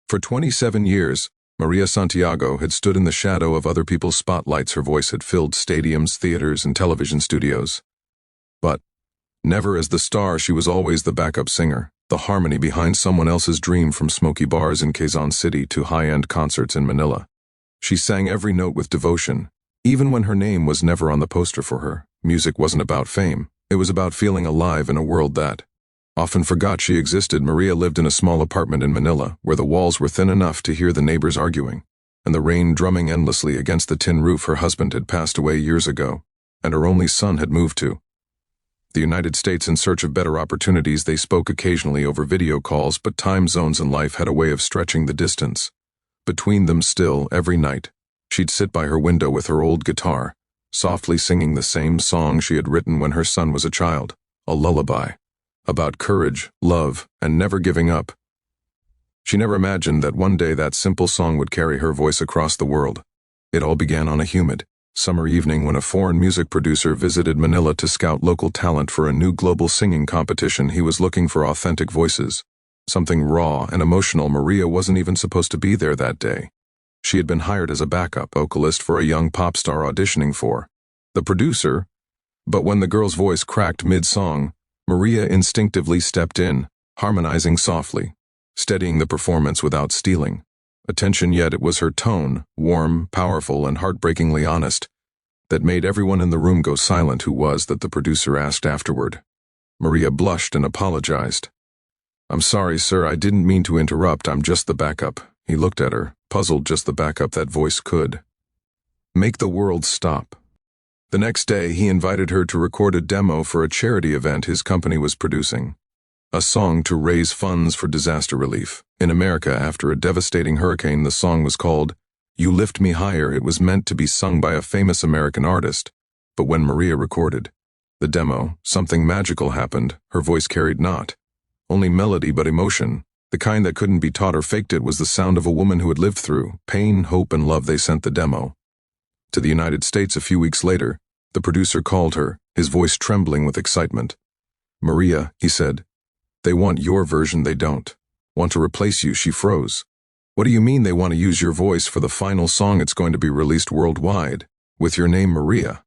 For 27 years, Maria Santiago had stood in the shadow of other people's spotlights. Her voice had filled stadiums, theaters, and television studios. But never as the star, she was always the backup singer, the harmony behind someone else's dream, from smoky bars in Quezon City to high-end concerts in Manila. She sang every note with devotion, even when her name was never on the poster for her. Music wasn't about fame. It was about feeling alive in a world that often forgot she existed. Maria lived in a small apartment in Manila, where the walls were thin enough to hear the neighbors arguing, and the rain drumming endlessly against the tin roof. Her husband had passed away years ago, and her only son had moved to the United States in search of better opportunities. They spoke occasionally over video calls, but time zones and life had a way of stretching the distance between them. Still, every night, she'd sit by her window with her old guitar, softly singing the same song she had written when her son was a child, a lullaby about courage, love, and never giving up. She never imagined that one day that simple song would carry her voice across the world. It all began on a humid summer evening when a foreign music producer visited Manila to scout local talent for a new global singing competition. He was looking for authentic voices, something raw and emotional. Maria wasn't even supposed to be there that day. She had been hired as a backup vocalist for a young pop star auditioning for the producer, but when the girl's voice cracked mid-song, Maria instinctively stepped in, harmonizing softly, steadying the performance without stealing attention. Yet it was her tone, warm, powerful, and heartbreakingly honest, that made everyone in the room go silent. Who was that? The producer asked afterward. Maria blushed and apologized. "I'm sorry, sir, I didn't mean to interrupt. I'm just the backup." He looked at her, puzzled. Just the backup that voice could make the world stop. The next day, he invited her to record a demo for a charity event his company was producing, a song to raise funds for disaster relief in America after a devastating hurricane. The song was called "You Lift Me Higher." It was meant to be sung by a famous American artist, but when Maria recorded the demo, something magical happened. Her voice carried not only melody but emotion, the kind that couldn't be taught or faked. It was the sound of a woman who had lived through pain, hope, and love. They sent the demo to the United States a few weeks later. The producer called her, his voice trembling with excitement. "Maria," he said, "they want your version. They don't want to replace you." She froze. "What do you mean they want to use your voice for the final song? It's going to be released worldwide, with your name." Maria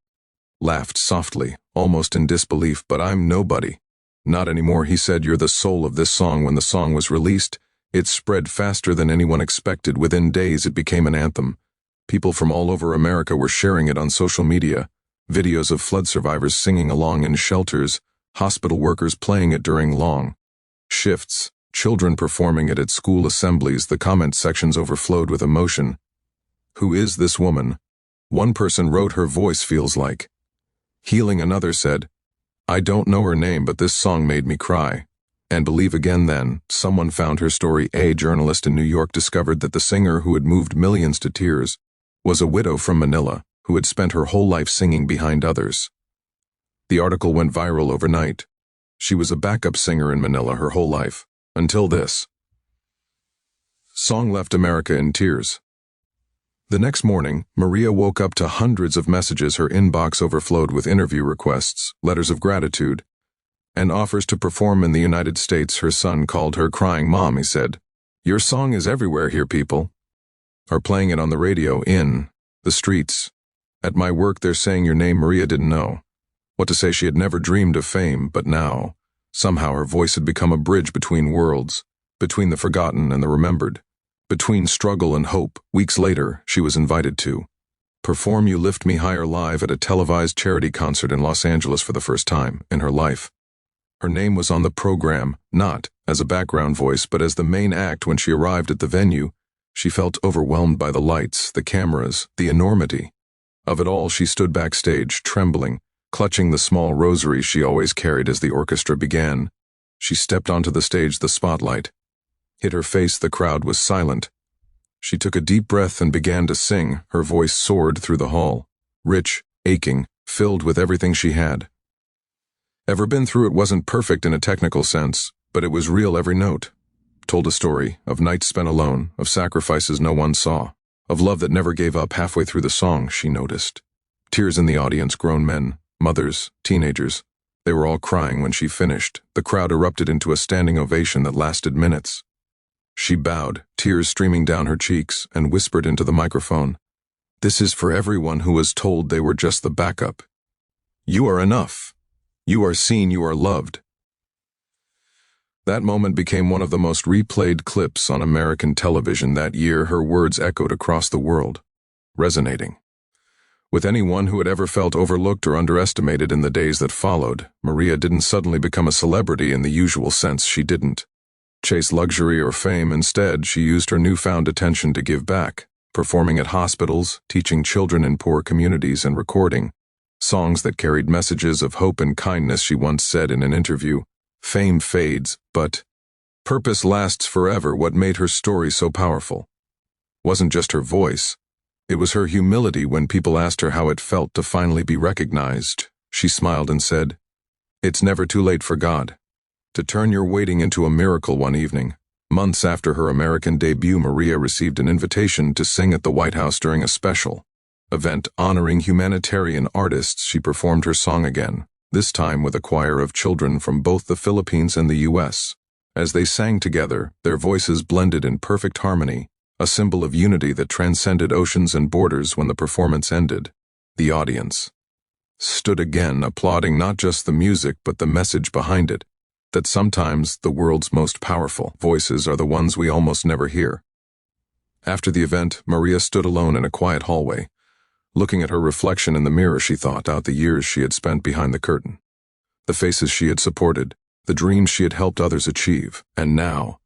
laughed softly, almost in disbelief. "But I'm nobody." "Not anymore," he said. "You're the soul of this song." When the song was released, it spread faster than anyone expected. Within days, it became an anthem. People from all over America were sharing it on social media. Videos of flood survivors singing along in shelters, hospital workers playing it during long shifts, children performing it at school assemblies. The comment sections overflowed with emotion. "Who is this woman?" One person wrote, "Her voice feels like healing." Another said, "I don't know her name, but this song made me cry and believe again." Then someone found her story. A journalist in New York discovered that the singer who had moved millions to tears was a widow from Manila who had spent her whole life singing behind others. The article went viral overnight. She was a backup singer in Manila her whole life, until this song left America in tears. The next morning, Maria woke up to hundreds of messages. Her inbox overflowed with interview requests, letters of gratitude, and offers to perform in the United States. Her son called her, crying. "Mom," he said, "your song is everywhere here. People are playing it on the radio, in the streets. At my work, they're saying your name." Maria didn't know what to say. She had never dreamed of fame, but now, somehow, her voice had become a bridge between worlds, between the forgotten and the remembered, between struggle and hope. Weeks later, she was invited to perform "You Lift Me Higher" live at a televised charity concert in Los Angeles for the first time in her life. Her name was on the program, not as a background voice, but as the main act. When she arrived at the venue, she felt overwhelmed by the lights, the cameras, the enormity of it all. She stood backstage, trembling, clutching the small rosary she always carried. As the orchestra began, she stepped onto the stage. The spotlight hit her face. The crowd was silent. She took a deep breath and began to sing. Her voice soared through the hall, rich, aching, filled with everything she had ever been through. It wasn't perfect in a technical sense, but it was real. Every note told a story of nights spent alone, of sacrifices no one saw, of love that never gave up. Halfway through the song, she noticed tears in the audience. Grown men, mothers, teenagers. They were all crying when she finished. The crowd erupted into a standing ovation that lasted minutes. She bowed, tears streaming down her cheeks, and whispered into the microphone, "This is for everyone who was told they were just the backup. You are enough. You are seen, you are loved." That moment became one of the most replayed clips on American television that year. Her words echoed across the world, resonating with anyone who had ever felt overlooked or underestimated in the days that followed. Maria didn't suddenly become a celebrity in the usual sense. She didn't chase luxury or fame. Instead, she used her newfound attention to give back, performing at hospitals, teaching children in poor communities, and recording songs that carried messages of hope and kindness. She once said in an interview, "Fame fades, but purpose lasts forever." What made her story so powerful wasn't just her voice. It was her humility. When people asked her how it felt to finally be recognized, she smiled and said, "It's never too late for God to turn your waiting into a miracle." One evening, months after her American debut, Maria received an invitation to sing at the White House during a special event honoring humanitarian artists. She performed her song again, this time with a choir of children from both the Philippines and the U.S. As they sang together, their voices blended in perfect harmony, a symbol of unity that transcended oceans and borders. When the performance ended, the audience stood again, applauding not just the music but the message behind it, that sometimes the world's most powerful voices are the ones we almost never hear. After the event, Maria stood alone in a quiet hallway. Looking at her reflection in the mirror, she thought out the years she had spent behind the curtain, the faces she had supported, the dreams she had helped others achieve, and now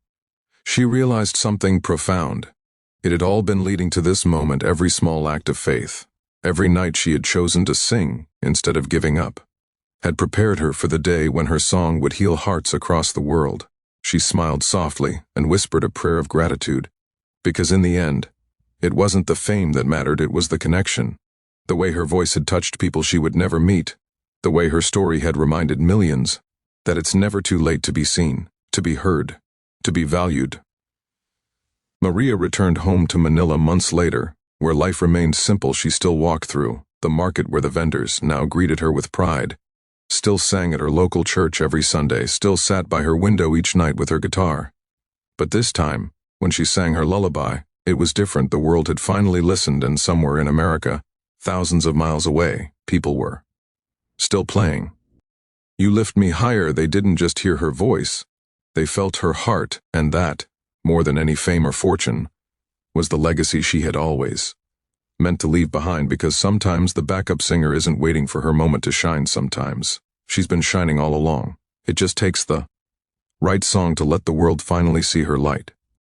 she realized something profound. It had all been leading to this moment. Every small act of faith, every night she had chosen to sing instead of giving up, had prepared her for the day when her song would heal hearts across the world. She smiled softly and whispered a prayer of gratitude, because in the end, it wasn't the fame that mattered, it was the connection. The way her voice had touched people she would never meet, the way her story had reminded millions that it's never too late to be seen, to be heard, to be valued. Maria returned home to Manila months later, where life remained simple. She still walked through the market where the vendors now greeted her with pride, still sang at her local church every Sunday, still sat by her window each night with her guitar. But this time, when she sang her lullaby, it was different. The world had finally listened, and somewhere in America, thousands of miles away, people were still playing "You Lift Me Higher." They didn't just hear her voice, they felt her heart, and that, more than any fame or fortune, was the legacy she had always meant to leave behind. Because sometimes the backup singer isn't waiting for her moment to shine. Sometimes she's been shining all along. It just takes the right song to let the world finally see her light.